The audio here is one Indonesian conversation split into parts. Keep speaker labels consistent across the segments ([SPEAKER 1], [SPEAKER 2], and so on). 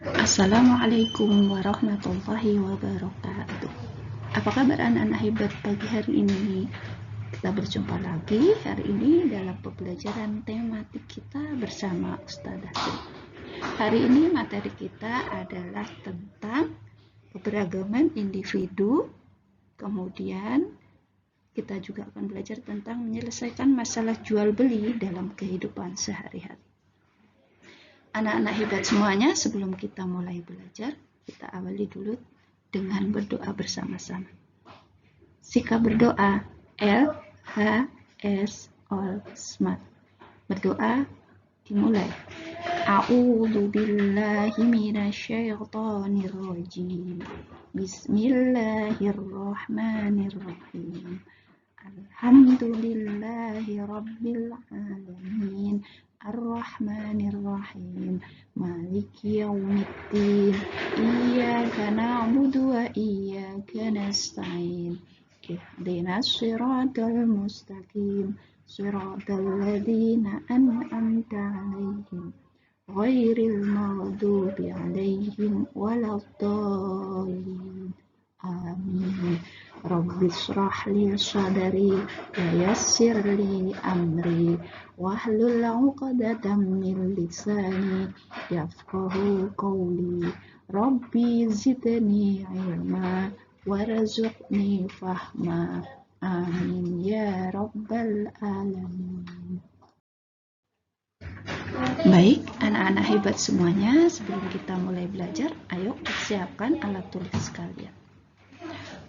[SPEAKER 1] Assalamualaikum warahmatullahi wabarakatuh. Apa kabar anak-anak hebat pagi hari ini? Kita berjumpa lagi hari ini dalam pembelajaran tematik kita bersama Ustazah Tri. Hari ini materi kita adalah tentang keberagaman individu. Kemudian kita juga akan belajar tentang menyelesaikan masalah jual beli dalam kehidupan sehari-hari. Anak-anak hebat semuanya, sebelum kita mulai belajar, kita awali dulu dengan berdoa bersama-sama. Sikap berdoa, LHS All Smart. Berdoa dimulai. A'udzu billahi minasyaitonir rajim. Bismillahirrahmanirrahim. Alhamdulillahi rabbil alamin. Ar-Rahmanir-Rahim, Maliki Yaumiddin, Iyyaka na'budu wa iyyaka nasta'in, Ihdinas siratal mustaqim, siratal ladzina an'amta 'alaihim, ghairil maghdubi 'alaihim waladdallin. Amin. Rabbi shrah li sadri wa yassir li amri wahlul 'uqdatam min lisani yafqahu qawli. Rabbi zidni ilma warzuqni fahma. Amin ya rabbal alamin. Baik, anak-anak hebat semuanya, sebelum kita mulai belajar, ayo persiapkan alat tulis kalian.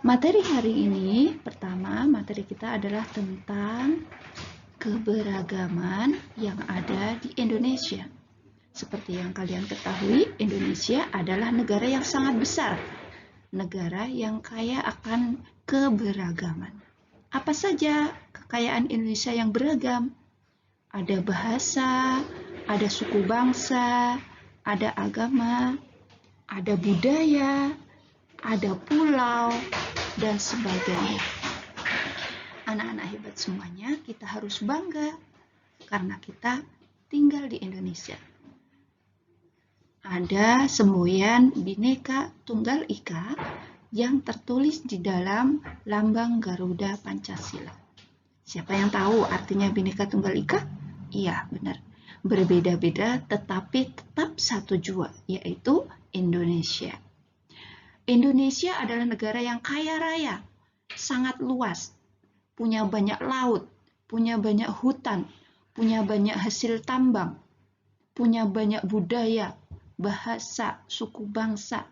[SPEAKER 1] Materi hari ini, pertama materi kita adalah tentang keberagaman yang ada di Indonesia. Seperti yang kalian ketahui, Indonesia adalah negara yang sangat besar. Negara yang kaya akan keberagaman. Apa saja kekayaan Indonesia yang beragam? Ada bahasa, ada suku bangsa, ada agama, ada budaya, ada pulau, dan sebagainya. Anak-anak hebat semuanya, kita harus bangga karena kita tinggal di Indonesia. Ada semboyan Bhinneka Tunggal Ika yang tertulis di dalam lambang Garuda Pancasila. Siapa yang tahu artinya Bhinneka Tunggal Ika? Iya, benar. Berbeda-beda tetapi tetap satu jua, yaitu Indonesia. Indonesia adalah negara yang kaya raya, sangat luas, punya banyak laut, punya banyak hutan, punya banyak hasil tambang, punya banyak budaya, bahasa, suku bangsa,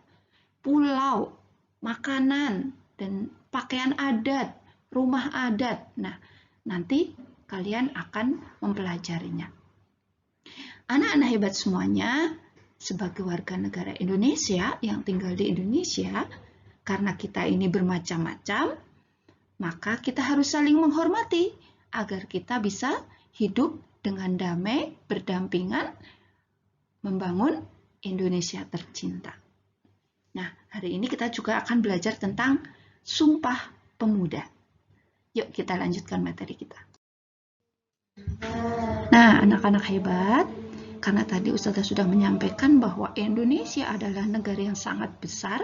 [SPEAKER 1] pulau, makanan, dan pakaian adat, rumah adat. Nah, nanti kalian akan mempelajarinya. Anak-anak hebat semuanya, sebagai warga negara Indonesia yang tinggal di Indonesia, karena kita ini bermacam-macam, maka kita harus saling menghormati agar kita bisa hidup dengan damai, berdampingan, membangun Indonesia tercinta. Nah, hari ini kita juga akan belajar tentang Sumpah Pemuda. Yuk kita lanjutkan materi kita. Nah, anak-anak hebat, karena tadi Ustazah sudah menyampaikan bahwa Indonesia adalah negara yang sangat besar,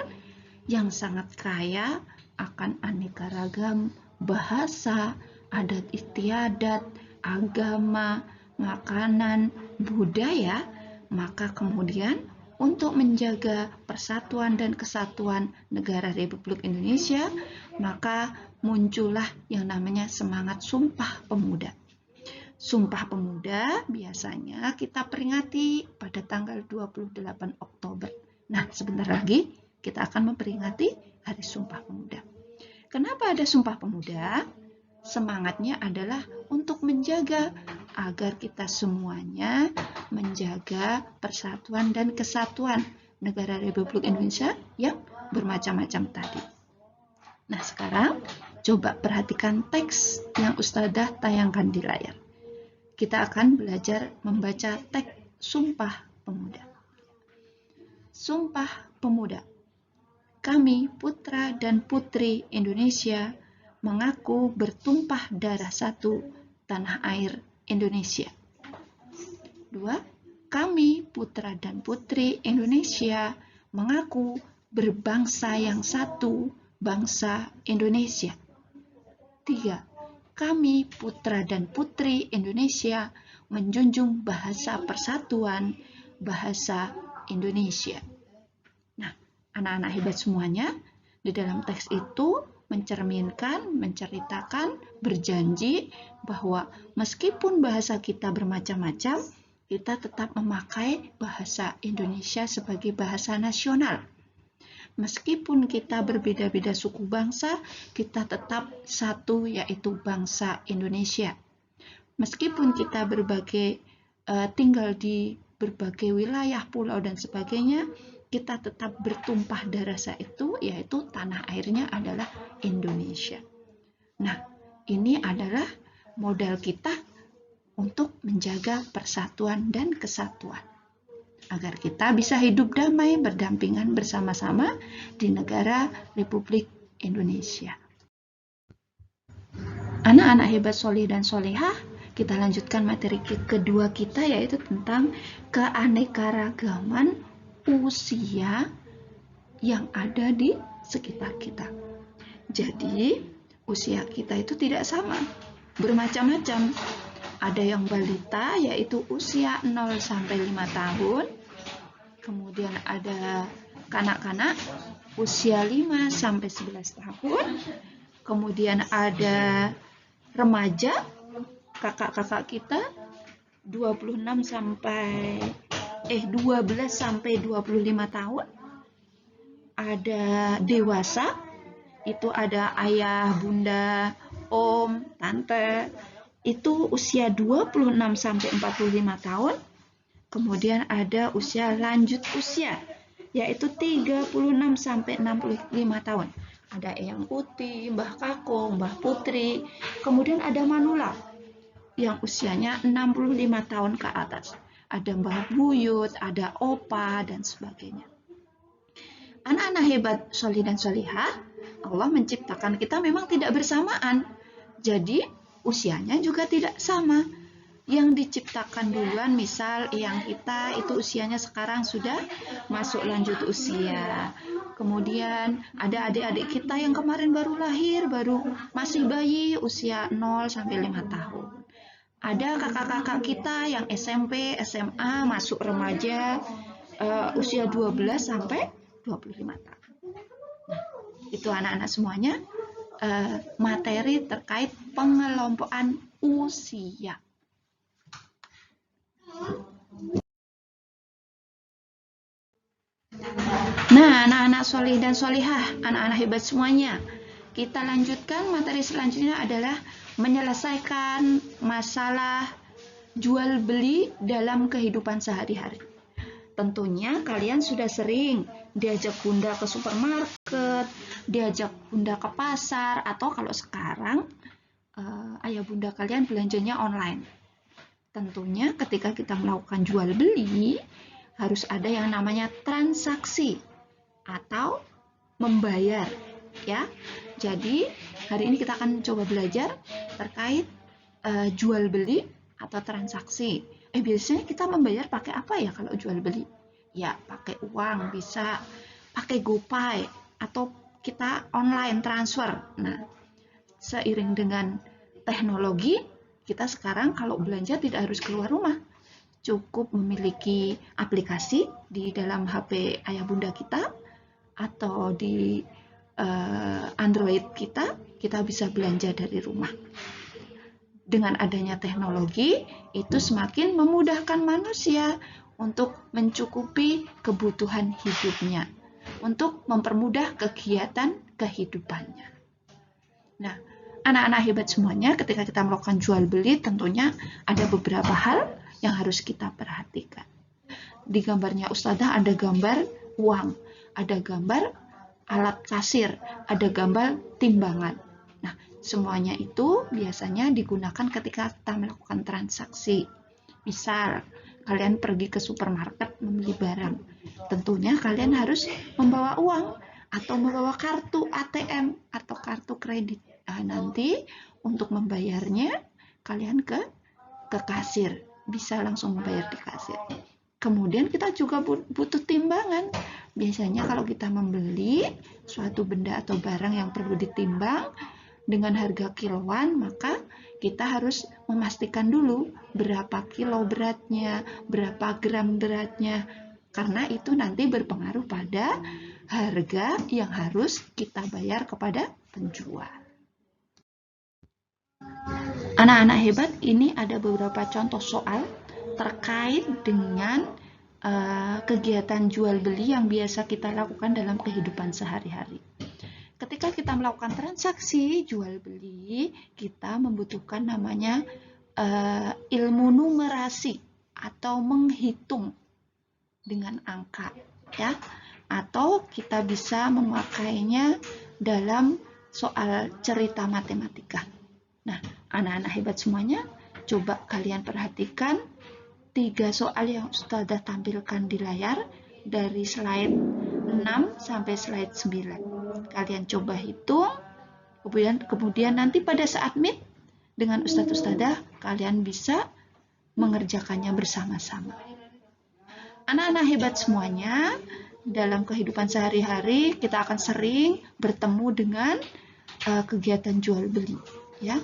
[SPEAKER 1] yang sangat kaya akan aneka ragam bahasa, adat istiadat, agama, makanan, budaya, maka kemudian untuk menjaga persatuan dan kesatuan negara Republik Indonesia, maka muncullah yang namanya semangat Sumpah Pemuda. Sumpah Pemuda biasanya kita peringati pada tanggal 28 Oktober. Nah, sebentar lagi kita akan memperingati Hari Sumpah Pemuda. Kenapa ada Sumpah Pemuda? Semangatnya adalah untuk menjaga agar kita semuanya menjaga persatuan dan kesatuan negara Republik Indonesia yang bermacam-macam tadi. Nah, sekarang coba perhatikan teks yang Ustazah tayangkan di layar. Kita akan belajar membaca teks Sumpah Pemuda. Sumpah Pemuda. Kami, putra dan putri Indonesia, mengaku bertumpah darah satu tanah air Indonesia. 2. kami putra dan putri Indonesia mengaku berbangsa yang satu, bangsa Indonesia. 3. Kami putra dan putri Indonesia menjunjung bahasa persatuan, bahasa Indonesia. Nah, anak-anak hebat semuanya, di dalam teks itu mencerminkan, menceritakan, berjanji bahwa meskipun bahasa kita bermacam-macam, kita tetap memakai bahasa Indonesia sebagai bahasa nasional. Meskipun kita berbeda-beda suku bangsa, kita tetap satu, yaitu bangsa Indonesia. Meskipun kita tinggal di berbagai wilayah, pulau, dan sebagainya, kita tetap bertumpah darah satu, yaitu tanah airnya adalah Indonesia. Nah, ini adalah modal kita untuk menjaga persatuan dan kesatuan, agar kita bisa hidup damai berdampingan bersama-sama di negara Republik Indonesia. Anak-anak hebat soleh dan solehah, kita lanjutkan materi kedua kita, yaitu tentang keanekaragaman usia yang ada di sekitar kita. Jadi, usia kita itu tidak sama, bermacam-macam. Ada yang balita, yaitu usia 0 sampai 5 tahun. Kemudian ada kanak-kanak usia 5 sampai 11 tahun. Kemudian ada remaja, kakak-kakak kita 12 sampai 25 tahun. Ada dewasa, itu ada ayah, bunda, om, tante, itu usia 26 sampai 45 tahun. Kemudian ada usia lanjut usia, yaitu 36 sampai 65 tahun. Ada Eyang Uti, Mbah Kakung, Mbah Putri. Kemudian ada manula yang usianya 65 tahun ke atas. Ada Mbah Buyut, ada opa, dan sebagainya. Anak-anak hebat solih dan solihah, Allah menciptakan kita memang tidak bersamaan. Jadi, usianya juga tidak sama. Yang diciptakan duluan, misal yang kita itu usianya sekarang sudah masuk lanjut usia. Kemudian ada adik-adik kita yang kemarin baru lahir, baru masih bayi, usia 0 sampai 5 tahun. Ada kakak-kakak kita yang SMP, SMA, masuk remaja, usia 12 sampai 25 tahun. Nah, itu anak-anak semuanya materi terkait pengelompokan usia. Nah, anak-anak solih dan solihah, anak-anak hebat semuanya, kita lanjutkan materi selanjutnya adalah menyelesaikan masalah jual beli dalam kehidupan sehari-hari. Tentunya kalian sudah sering diajak bunda ke supermarket, diajak bunda ke pasar, atau kalau sekarang ayah bunda kalian belanjanya online. Tentunya ketika kita melakukan jual beli, harus ada yang namanya transaksi atau membayar, ya. Jadi hari ini kita akan coba belajar terkait jual beli atau transaksi. Biasanya kita membayar pakai apa ya kalau jual beli? Ya, pakai uang, bisa pakai GoPay atau kita online transfer. Nah, seiring dengan teknologi, kita sekarang kalau belanja tidak harus keluar rumah. Cukup memiliki aplikasi di dalam HP ayah bunda kita atau di Android kita bisa belanja dari rumah. Dengan adanya teknologi, itu semakin memudahkan manusia untuk mencukupi kebutuhan hidupnya, untuk mempermudah kegiatan kehidupannya. Nah, anak-anak hebat semuanya, ketika kita melakukan jual beli, tentunya ada beberapa hal yang harus kita perhatikan. Di gambarnya Ustadzah ada gambar uang, ada gambar alat kasir, ada gambar timbangan. Nah, semuanya itu biasanya digunakan ketika kita melakukan transaksi. Misal, kalian pergi ke supermarket membeli barang. Tentunya kalian harus membawa uang atau membawa kartu ATM atau kartu kredit. Nah, nanti untuk membayarnya, kalian ke kasir. Bisa langsung membayar di kasir. Kemudian kita juga butuh timbangan. Biasanya kalau kita membeli suatu benda atau barang yang perlu ditimbang dengan harga kiloan, maka kita harus memastikan dulu berapa kilo beratnya, berapa gram beratnya, karena itu nanti berpengaruh pada harga yang harus kita bayar kepada penjual. Anak-anak hebat, ini ada beberapa contoh soal terkait dengan kegiatan jual beli yang biasa kita lakukan dalam kehidupan sehari-hari. Ketika kita melakukan transaksi jual beli, kita membutuhkan namanya ilmu numerasi atau menghitung dengan angka, ya. Atau kita bisa memakainya dalam soal cerita matematika. Nah, anak-anak hebat semuanya, coba kalian perhatikan 3 soal yang Ustazah tampilkan di layar dari slide 6 sampai slide 9. Kalian coba hitung, kemudian nanti pada saat meet dengan Ustazah, kalian bisa mengerjakannya bersama-sama. Anak-anak hebat semuanya, dalam kehidupan sehari-hari kita akan sering bertemu dengan kegiatan jual beli, ya.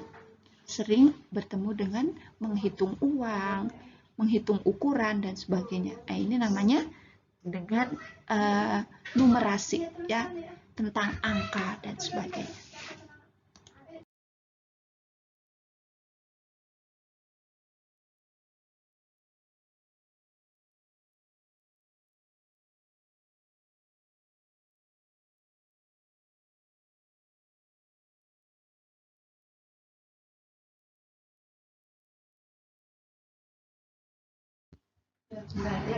[SPEAKER 1] Sering bertemu dengan menghitung uang, menghitung ukuran dan sebagainya. Nah, ini namanya dengan numerasi, ya, tentang angka dan sebagainya.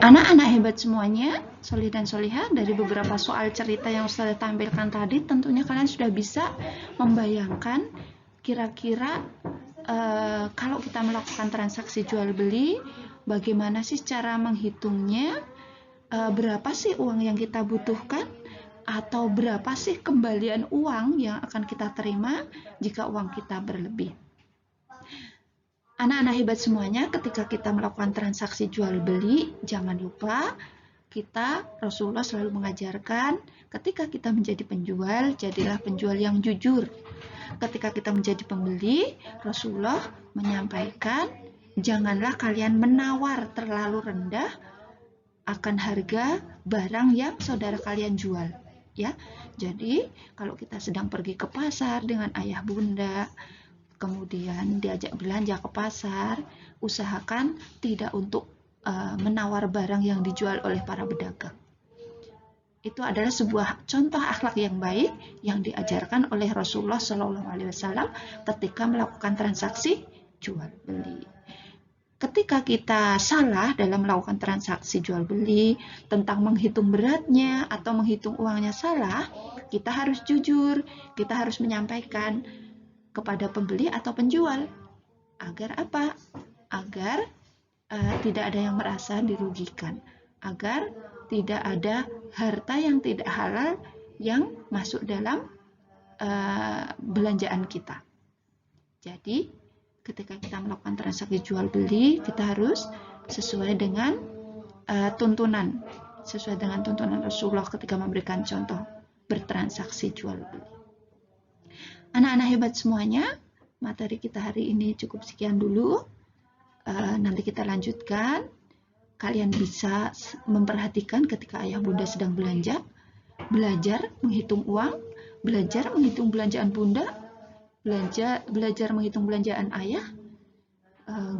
[SPEAKER 1] Anak-anak hebat semuanya, solih dan solihah, dari beberapa soal cerita yang Ustazah tampilkan tadi, tentunya kalian sudah bisa membayangkan kira-kira kalau kita melakukan transaksi jual beli, bagaimana sih cara menghitungnya, berapa sih uang yang kita butuhkan, atau berapa sih kembalian uang yang akan kita terima jika uang kita berlebih. Anak-anak hebat semuanya, ketika kita melakukan transaksi jual beli, jangan lupa Rasulullah selalu mengajarkan, ketika kita menjadi penjual, jadilah penjual yang jujur. Ketika kita menjadi pembeli, Rasulullah menyampaikan, janganlah kalian menawar terlalu rendah akan harga barang yang saudara kalian jual, ya. Jadi, kalau kita sedang pergi ke pasar dengan ayah bunda, kemudian diajak belanja ke pasar, usahakan tidak untuk menawar barang yang dijual oleh para pedagang. Itu adalah sebuah contoh akhlak yang baik yang diajarkan oleh Rasulullah SAW ketika melakukan transaksi jual beli. Ketika kita salah dalam melakukan transaksi jual beli, tentang menghitung beratnya atau menghitung uangnya salah, kita harus jujur, kita harus menyampaikan kepada pembeli atau penjual. Agar apa? Agar tidak ada yang merasa dirugikan. Agar tidak ada harta yang tidak halal yang masuk dalam belanjaan kita. Jadi, ketika kita melakukan transaksi jual beli, kita harus sesuai dengan tuntunan Rasulullah ketika memberikan contoh bertransaksi jual beli. Anak-anak hebat semuanya, materi kita hari ini cukup sekian dulu. Nanti kita lanjutkan. Kalian bisa memperhatikan ketika ayah bunda sedang belanja, belajar menghitung uang, belajar menghitung belanjaan bunda, belajar menghitung belanjaan ayah.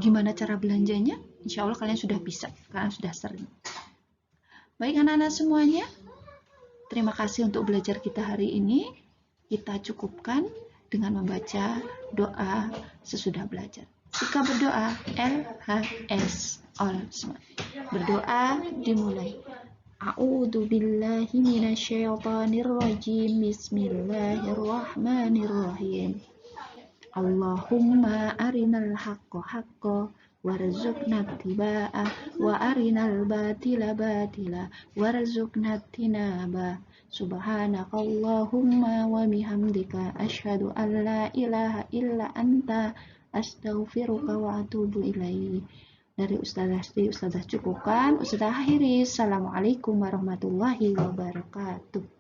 [SPEAKER 1] Gimana cara belanjanya? Insya Allah kalian sudah bisa, kalian sudah sering. Baik anak-anak semuanya, terima kasih untuk belajar kita hari ini. Kita cukupkan dengan membaca doa sesudah belajar. Jika berdoa, LHS, all semua. Berdoa dimulai. A'udzu billahi minasyaitonir rajim. Bismillahirrahmanirrahim. Allahumma arinal haqqo haqqo warzuqna ittiba'ah wa arinal batila batila warzuqna ijtinaba. Subhanakallahumma wa bihamdika asyhadu an la ilaha illa anta astaghfiruka wa atubu ilaik. Dari Ustazah cukupkan, Ustazah akhiri. Assalamualaikum warahmatullahi wabarakatuh.